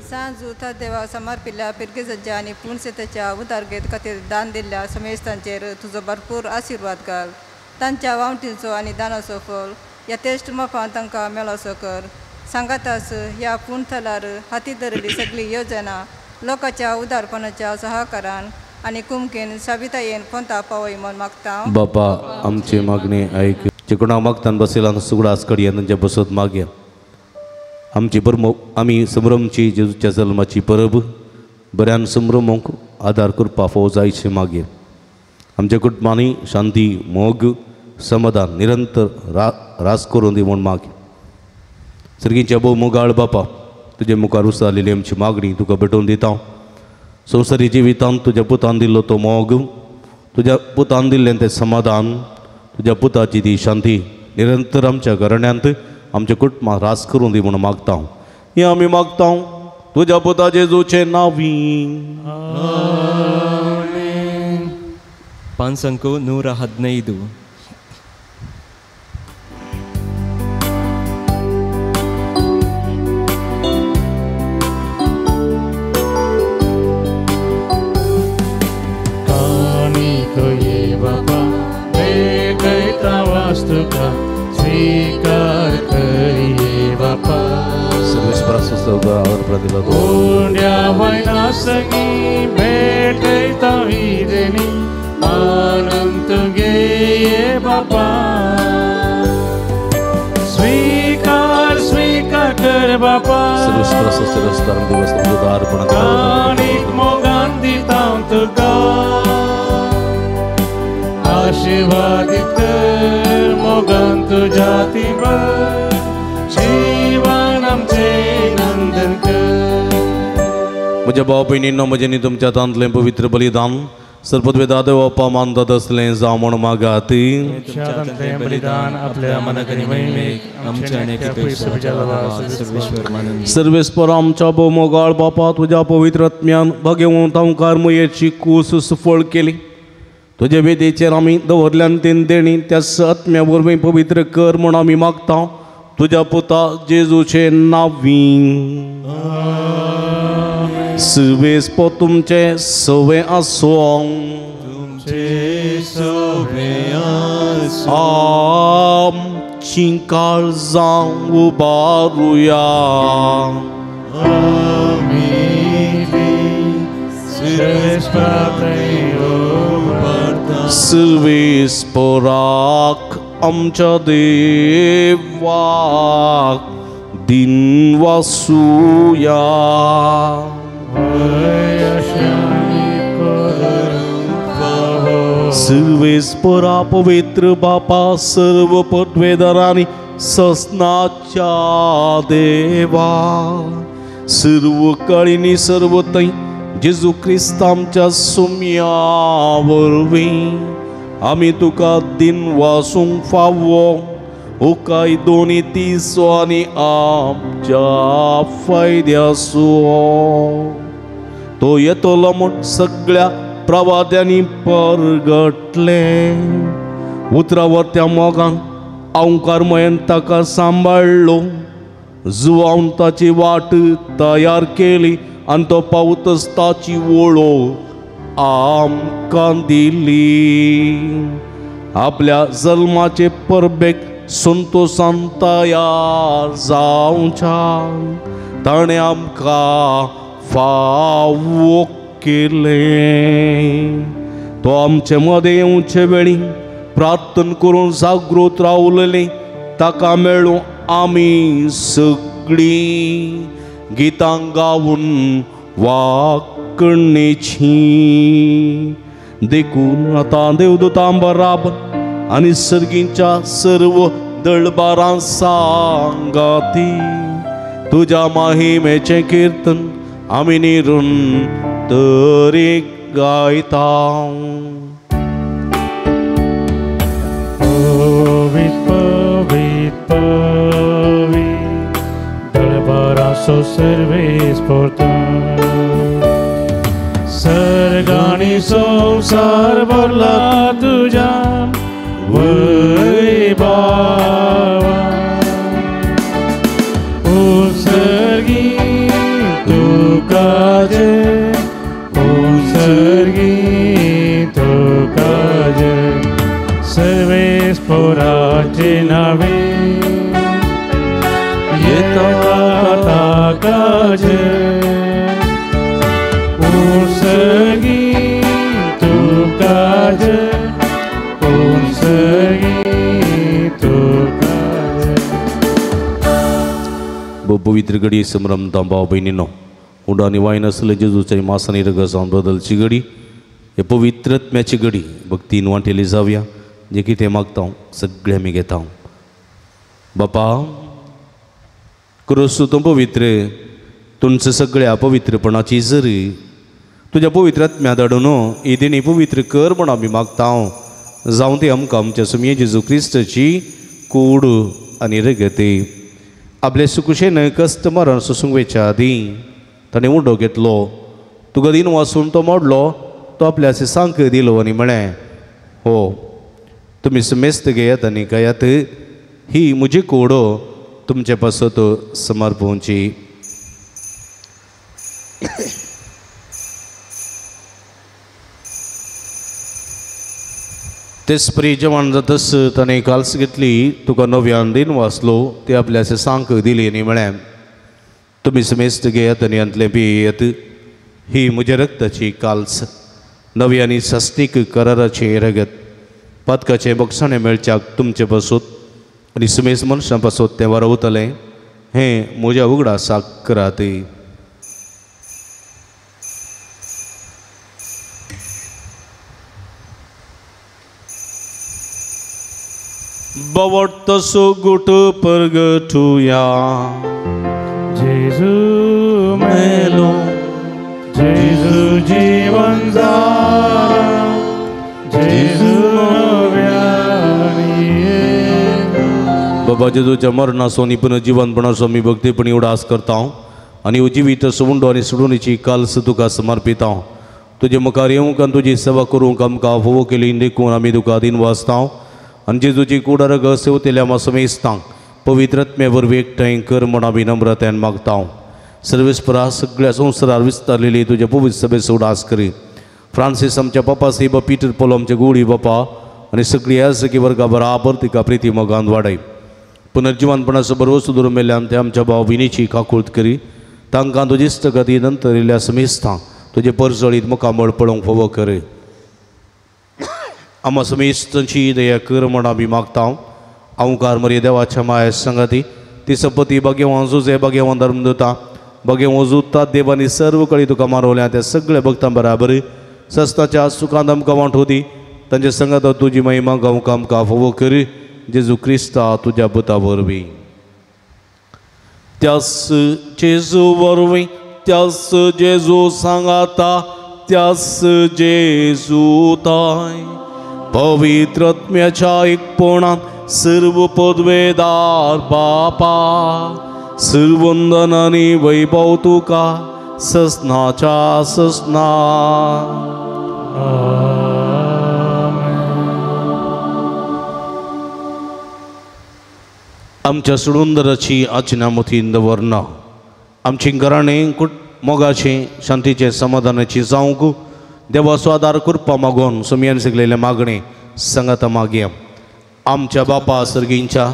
सांज उतर देवाक समर्पिल्ल्या पिरगेजाच्या आनी पुणसेतेच्या उदारगेत खातीर दान दिल्ल्या समेस्तांचेर तुजो भरपूर आशिर्वाद घाल. तांच्या वावटीचो आनी दानाचो फळ ह्या तेश्ट मोफान तांकां मेळोसो कर. सांगातास ह्या पुणथलार हाती धरिल्ली सगळी योजना लोकांच्या उदारपणाच्या सहकारान आनी कुमकेन साबितायेन कोंता पावय म्हूण मागता हांव.
बापा आमचे मागणे आयक. जे कोणाक मागतान बसयला सुगडास कडया तांच्या बसत मागया. आमची आमी संभ्रमची जेजूच्या जल्माची परब बऱ्यान संभ्रमोंक आदार करपा फावो जायचे मागया. आमच्या कुटुंबांनी शांती मोग समाधान निरंतर रास करून दी म्हूण मागया. सर्गीच्या भोव मोगाळ बापा तुजे मुखार उसालेली आमची मागणी तुका भेटोवन दिता. संवसारी जिवितांत तुज्या पुतान दिल्लो तो मोग तुज्या पुतान दिल्लें तें समाधान तुज्या पुताची ती शांती निरंतर आमच्या घराण्यांत आमच्या कुटुंबांत रास करून दी म्हणून मागता. हे आमी मागता तुज्या पुता जेजूचे नांवी.
पांचंको 115.
तुका स्वीकार करिये बापा.
सर्वेस प्रस्तुत प्रतिला
कोंड्या वयना संगी भेटयता हिरेनी मानून तुगे बापा. स्वीकार स्वीकार कर बापा.
सर्वेस प्रस्तुत रस्तार दिवस तुमचो अर्पण
आनीक मोगान दिता तुका आशीर्वादित कर मोगान तुझ्या तिबर जीवन आमचे नंदन कर.
म्हज्या भाव भयणींनो म्हजें न्ही तुमच्या तांतलें पवित्र बलिदान सर्पद्वेदा देवपा मानतात असलें जावं म्हूण मागात.
बलिदान आपल्या मनाकरी महिमेक आमच्या
सर्वेस्पर आमच्या भोव मोगाळ बापा तुज्या पवित्र आत्म्यान भगवंत ओंकार मयेची कूस सुफळ केली. तुजे वेदेचेर आमी दवरल्यान तेन देणी त्या आत्म्या वरवीं पवित्र कर म्हूण आमी मागता तुज्या पुता जेजूचे नांवी. सर्वेस्पर तुमचे सवे आसूं. आमची काळजां उबारुया. सर्वेस्पराक आमच्या देवाक दिन वासूया. सर्वेस्परा पवित्र बापा सर्व पदवेदारांनी ससनाच्या देवा सर्व काळीनी सर्व तै जेजू ख्रिस्त आमच्या सुम्यावरवी आम्ही तुका दिन वासूंक फावो ओ काय दोन्ही तिसो आनी आमच्या फायद्यासो तो येतलो म्हूण सगळ्या प्रवाद्यांनी परगटले उतरावर मोगान ओंकारमयन ताका सांबाळलो जुवान ताची वाट तयार केली आनी तो पावतच ताची वळख आमकां दिली आपल्या जल्माचे परबेक संतोषान तयार जावच्या ताणें आमकां फावो केले तो आमचे मदें येवचे वेळी प्रार्थना करून जागृत रावलेली ताका मेळूं आमी सगळीं गितां गावून वाकणेची देखून आतां देवदूतां बराबर आनी सर्गींच्या सर्व दळबारां सांगाती तुज्या महिमेचें कीर्तन आमी निरंतरी गायता
So serveis portar Sargani संसार भरला तुझ्या वैभवा उत्सर्गी तुका जय उत्सर्गी तुका जय सर्वेस पोराचे नावे काजे उत्सर्गी तू काजे उत्सर्गी तू काजे
पवित्र घडी समरमता भाव बहिणीनो उडानी वाईन असले जेजूच्या मासानी रगसावन बदलची घडी हे पवित्रत्म्याची घडी भक्तीन वांटेली जावया जे कितें मागता सगळें आमी घेता बापा क्रोस्त तूं पवित्र तुमचे सगळ्या पवित्रपणाची जरी तुज्या पवित्रात्म्या धाडून ही देणी पवित्र कर म्हण आमी मागता जावं ती आमकां आमच्या सुमये जेजू क्रिस्ताची कूड आनी रगती आपले सुकुशेन कश्ट मरण सोसूंक वेच्या आदीं ताणें उंडो घेतलो तुका दिन वाचून तो मोडलो तो आपल्याचे सांक दिलो आनी म्हळें हो तुमी सुमेस्त घेयात आनी गायात ही म्हजी कूड तुमचे पासत समर्पोवची तेच परी जेवण जातस ताणें काल्स घेतली तुका नव्यान दिन वाचलो ते आपल्याचे सांक दिली आनी म्हळें तुमी समेस्त घेयात आनी अंतलें पियेत ही म्हज्या रक्ताची काल्स नव्यानी सस्तीक कराराचे रगत पदकाचे बक्षाणें मेळच्याक तुमचे पासत आनी सुमेस मनशां पासत तें वारवतलें हें म्हज्या उगडासाक करात बवटसो गुट परगटुया
जेजू मेलो जेजू जीवन जाला जेजू
बाबा जेजूच्या मरणाचो आनी पुनर्जीवनपणाचो आमी भक्तीपणी उडास करता आनी उजिवीत सुवंडो आनी सोडुणीची काल्स तुका समर्पिता तुजे मुखार येवंक आनी तुजी सेवा करूंक आमकां फोव केली देखून आमी तुका दिन वाचता आनी जेजूची कुडार रग सेवतेल्या मासमेस्तांक पवित्रत्मे वरवीं एकठांय कर म्हण आमी नम्रतेन मागता सर्वेस्परा सगळ्या संवसारार विस्तारलेली तुज्या पवित्र सभेचो उडास करी फ्रांसीस आमच्या पापा सेब पीटर पोलो आमचे गुडी बापा आनी सगळी ह्या सगळी वर्गा बराबर तिका प्रिती मोगान वाडय पुनर्जीवनपणाचो बरो सुदूर मेल्यान ते आमच्या भाव विनीची काकूळट करी तांकां तुजी इश्टगती नंतर येयल्या समेस्तां तुजे परजळीत मुखामळ पळोवंक फोव कर आमा समेस्तांची दया कर म्हण आमी मागता ओंकार मरी देवाच्या माया संगाती ती सपती भाग्यवान जुजे भाग्यवान धर्मदूता भाग्यवान जुता देवानी सर्व कळी तुका मारवल्या त्या सगळ्या भक्तां बराबर सस्ताच्या सुखांत आमकां वांटोदी तांचे संगत तुजी महिमा गावंक आमकां फोव कर जेजू क्रिस्ता तुज्या पुता वरवीं त्यास जेजू वरवीं त्यास जेजू सांगाता त्यास जेजू ताय पवित्रत्म्याच्या एकपणात सर्व पदवेदार बापा सर्वंदन आणि वैभव तुका ससनाच्या ससना आमच्या सुडुंदराची आचना मथीन दवरना आमची घराणे मोगाचे शांतीचे समाधानाची जावंक देवाचो आदार करपा मागून सुमयान शिकलेले मागणे सांगात मागया आमच्या बापा सर्गींच्या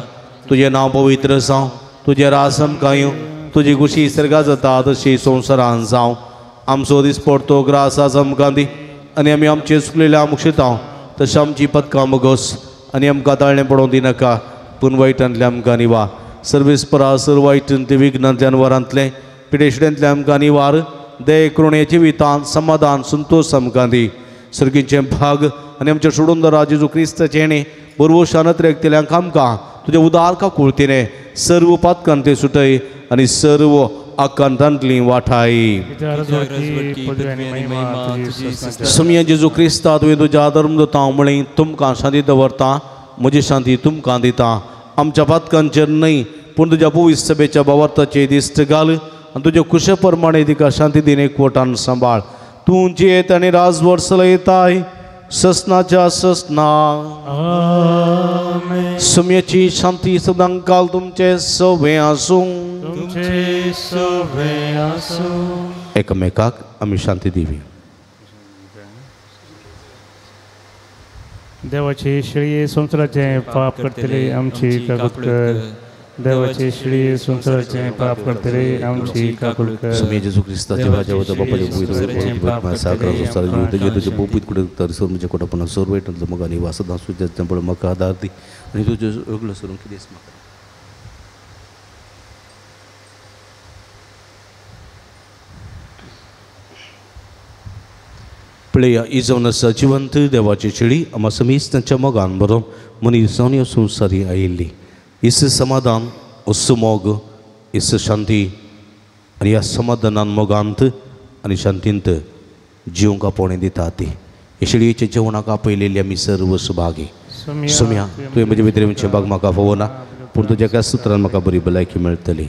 तुझे नाव पवित्र जावं तुझे रास आमकां तुझी खुशी सर्गा जाता तशी संवसारान जावं आमचो दीस पडतो ग्रास आज आमकां दी आनी आमी आमचे चुकलेले आमकां शितांव तशें आमची पदकां मगोस आनी आमकां ताळणें पडोवंक दिनाका पूण वायटांतले आमकां निवार सर्वीस परा सर वायटांतले विघ्नांतल्यान वरांतले पिडेशिड्यांतले आमकां निवार दये करुणेचे वितान समाधान संतोष आमकां दी सर्गीचे भाग आनी आमचे सोडून जेजू क्रिस्ताचे येणे बरोबर शानत रेखतल्यांक आमकां तुजे उदार का कुळतीने सर्व पातकां ते सुटय आनी सर्व आकांतांतली वाठाय सुमया जेजू क्रिस्ता तुवें तुज्या धर्मदूतां म्हळें तुमकां शांती दवरता म्हजी शांती तुमकां दिता आमच्या पातकांचेर न्हय पूण तुज्या पवित्र सभेच्या भावार्थाचे दिश्ट घाल आनी तुज्या कुशे प्रमाणे तिका शांती दिन एकवटान सांबाळ तूं जेत आनी राजवर चलयताय ससनाच्या ससना सुमयाची शांती सदां काल तुमचे सवे आसूं एकामेकाक आमी शांती दिवी
देवाची शिळी संवसाराचे पाप करतले आमची काकूट कर देवाची शिळी संवसाराचे पाप करतले आमची काकूट कर
सुमया जेजू क्रिस्ताचे भाज्या होता बापाचे पवित्र साखर सार तुझे पोपीत कुठे तर सर म्हणजे कोटापणा सर वाईट मग आणि वासदा सुद्धा पण म्हाका आदार दी आनी तुजे वेगळो सरून कितें म्हाका प्लेया इजवन आसा जिवंत देवाची शिळी आमा समेस्तांच्या मोगान बरो मनीस जावन ह्या संवसारी आयिल्ली इस समाधान असो मोग इस शांती आनी ह्या समाधानान मोगांत आनी शांतींत जिवंक आपोवणें दिता ती हे शिळयेच्या जेवणाक आपयलेली आमी सर्व सुभागी सुमया तुवें म्हजे भितर भाग म्हाका फोव ना पूण तुज्या एका सुत्रान म्हाका बरी भलायकी मेळटली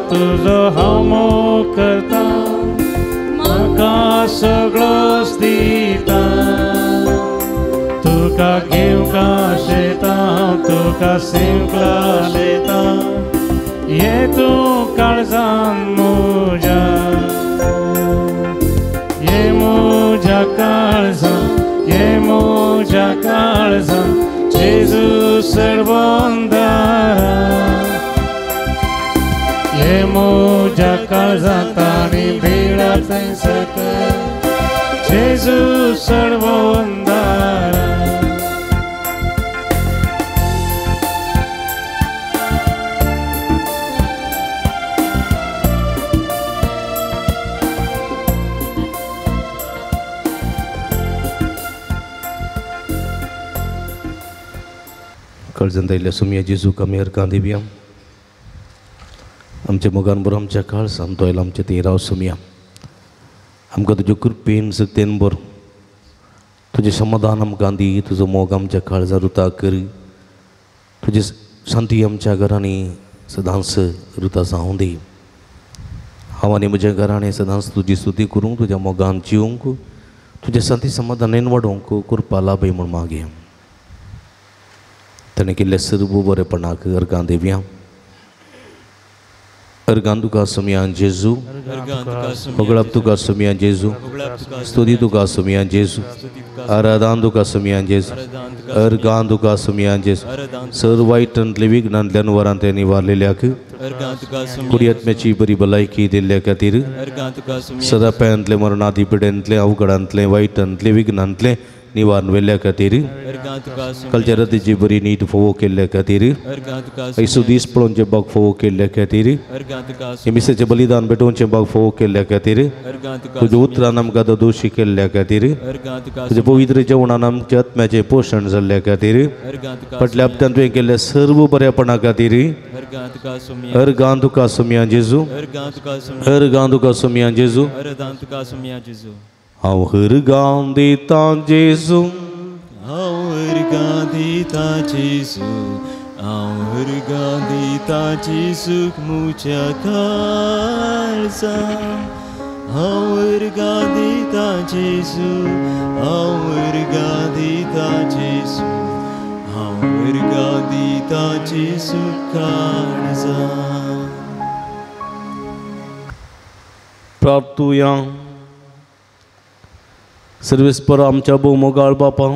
तुझो हांव मोग करता म्हाका सगळोच दिता तुका घेवका शेता तुका सिंकला लेता ये तूं काळजान म्हज्या ये म्हज्या काळजान ये म्हज्या काळजान जेजू सर्वंदारा ये मोजा काळजांत आनी भिडांत सकयल जेजू सर्वंदारा
काळजांत आयिल्ल्या सुमया जेजूक आमी अर्कां दिवया आमच्या मोगान बरो आमच्या काळ सांगतो आयला आमच्या ते राव सुमया आमकां तुज्या कृपेन सक्तेन बरो तुझे समाधान आमकां दी, तुजो मोग आमच्या काळजार रुता कर, तुझे शांती आमच्या घरांनी सदांच रुता जावं दी. हांव आनी म्हज्या घराणें सदांच तुजी स्तुती करूंक, तुज्या मोगान जिवंक, तुज्या शांती समाधानान वाडोवंक कृपा लाभय म्हूण मागया. ताणें केल्ल्या सर्व बरेपणाक अर्गां देवया. अर्गां तुका सुमयान जेजू, होगळाप तुका सुमयान जेजू, स्तुती तुका सुमयान जेजू, आराधन तुका सुमयान जेजू, अर्गां तुका सुमयान जेजू. सर्व वायटांतले विघ्नांतल्यान वरांतल्या निवारलेल्याक, कुडियात्म्याची बरी भलायकी दिल्ल्या खातीर, सदाप्यांतले मरणादी पिड्यांतले अवघडांतले वायटांतले विघ्नांतले निवारण वेल्ल्या खातीर, कालच्या रातीची बरी नीट फोव केल्ल्या खातीर, ऐसो दीस पळोवनचे बाग फोव केल्ल्या खातीर, मिसेचें बलिदान भेटोवचे बाग फोव केल्ल्या खातीर, तुज्या उतरान आमकां दोशी केल्ल्या खातीर, तुज्या पवित्र जेवणान आमच्या आत्म्याचें पोशण जाल्ल्या खातीर, फाटल्या हप्त्यान तुवें केल्ल्या सर्व बऱ्यापणा खातीर अर्गां तुका सुमयान जेजू, अर्गां तुका सुमयान जेजू. हांव अर्गां दिता जेजू,
हांव अर्गां दिता जेजू, हांव अर्गां दिता जेजूक म्हज्या काळजां. हांव अर्गां दिता जेजू, हांव अर्गां दिता जेजू, हांव अर्गां दिता जेजूक काळजां.
प्रार्थुया. सर्वेस्पर आमच्या भोवमोगाळ बापा,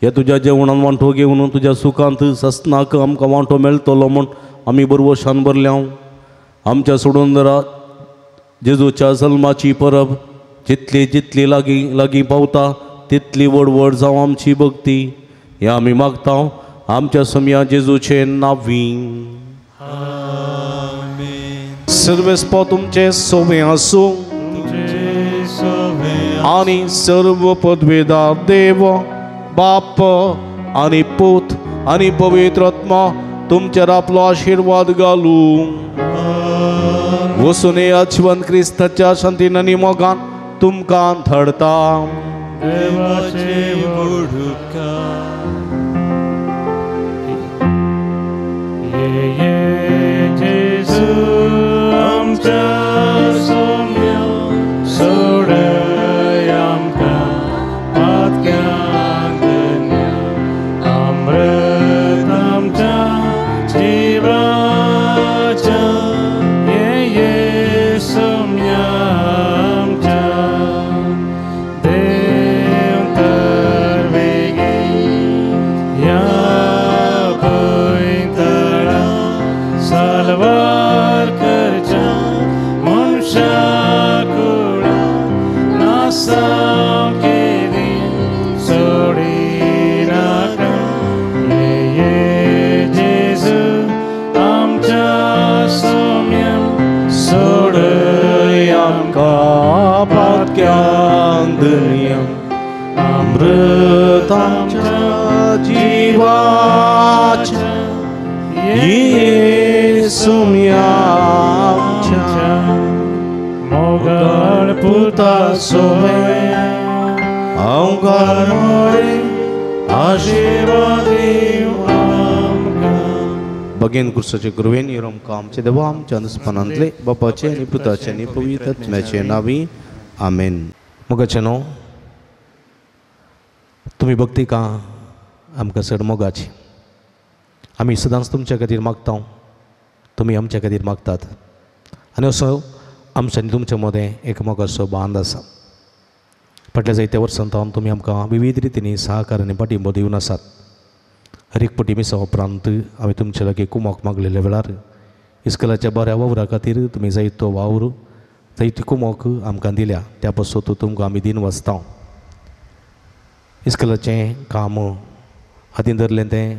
ह्या तुज्या जेवणान वांटो घेवन तुज्या सुखांत ससनाक आमकां वांटो मेळटलो म्हूण आमी बरवशान भरल्या. आमच्या सोडून जेजूच्या जल्माची परब जितली जितली लागीं लागीं पावता तितली व्हड व्हड जावं आमची भक्ती. हें आमी मागता आमच्या समया जेजूचे नांवी. सर्वेस्पर तुमचे सोबे आसूं आणि सर्व पदवेदार देव बाप आणि पूत आणि पवित्र आत्मा तुमचेर आपलो आशीर्वाद घालूं. वचून अज्वंत क्रिस्ताच्या शांतीन आनी मोगान तुमकां धाडटा. अमृताच्या जीवाच्या येसुम्याच्या मोगाळ पुता सोवे अवघड मोरे आशीर्वाद बगेन कुर्साचे गुरुवेन आमकां आमचे देवा आमच्या अनुस्पनांतले बापाचे आनी पुताचे आनी पवित्र आत्म्याचे नांवी आमेन. मोगाचे न्हू तुमी भक्ती का आमकां चड मोगाची. आमी सदांच तुमच्या खातीर मागता, तुमी आमच्या खातीर मागतात आनी असो आमच्यांनी तुमच्या मदें एक मोगाचो बांद आसा. फाटल्या जायत्या वर्सांत तुमी आमकां विविध रितींनी सहकार आनी पाठिंबो दिवन आसात. हर एक पटी मिसा उपरांत हांवें तुमचे लागीं कुमोक मागलेल्या वेळार इस्कलाच्या बऱ्या वावरा खातीर तुमी जायतो वावर जायती कुमोक आमकां दिल्या, त्या पासून तुमकां आमी दिन वाचता. इस्कलाचें काम हातीन धरलें तें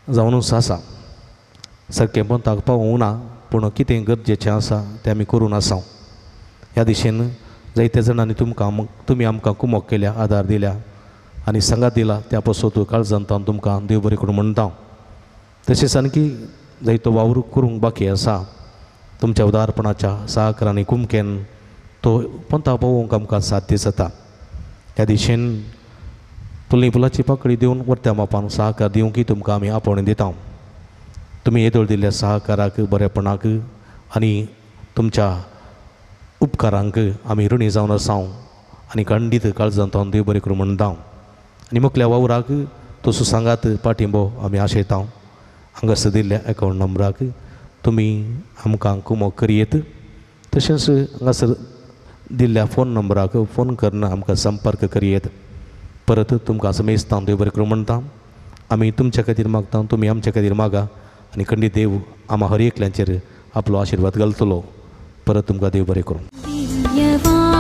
जावनूच आसा, सारकेंपण ताका पावूंक ना, पूण कितें गरजेचें आसा तें आमी करून आसा. ह्या दिशेन जायत्या जाणांनी तुमी आमकां कुमोक केल्या, आदार दिल्या आनी सांगात दिला, त्या पासून काळजांत तुमकां देव बरें करून म्हणटा. तशेंच आनी जायतो वावर करूंक बाकी आसा. तुमच्या उदारपणाच्या सहकारांनी कुमकेन तो पंथा पावोवंक आमकां साध्य जाता. ह्या दिशेन फुलनी फुलाची पाकळी दिवन वर्त्या मापान सहकार दिवंकी तुमकां आमी आपोवणें दिता. तुमी येदोळ दिल्ल्या सहकाराक बरेपणाक आनी तुमच्या उपकारांक आमी ऋणी जावन आसां आनी खंडीत काळजांत देव बरें करूं म्हणटा. आनी मुखल्या वावराक तो सुसांगात पाठिंबो आमी आशयता. हांगासर दिल्ल्या अकावंट नंबराक तुमी आमकां कुमो करियेत. तशेंच हांगासर दिल्ल्या फोन नंबराक फोन करून आमकां संपर्क करियेत. परत तुमकां समेस्तां देव बरें करूं म्हणटा. आमी तुमच्या खातीर मागता, तुमी आमच्या खातीर मागा आनी खंडीत देव आम्हा हर एकल्यांचेर आपलो आशिर्वाद घालतलो. परत तुमकां देव बरें करूं.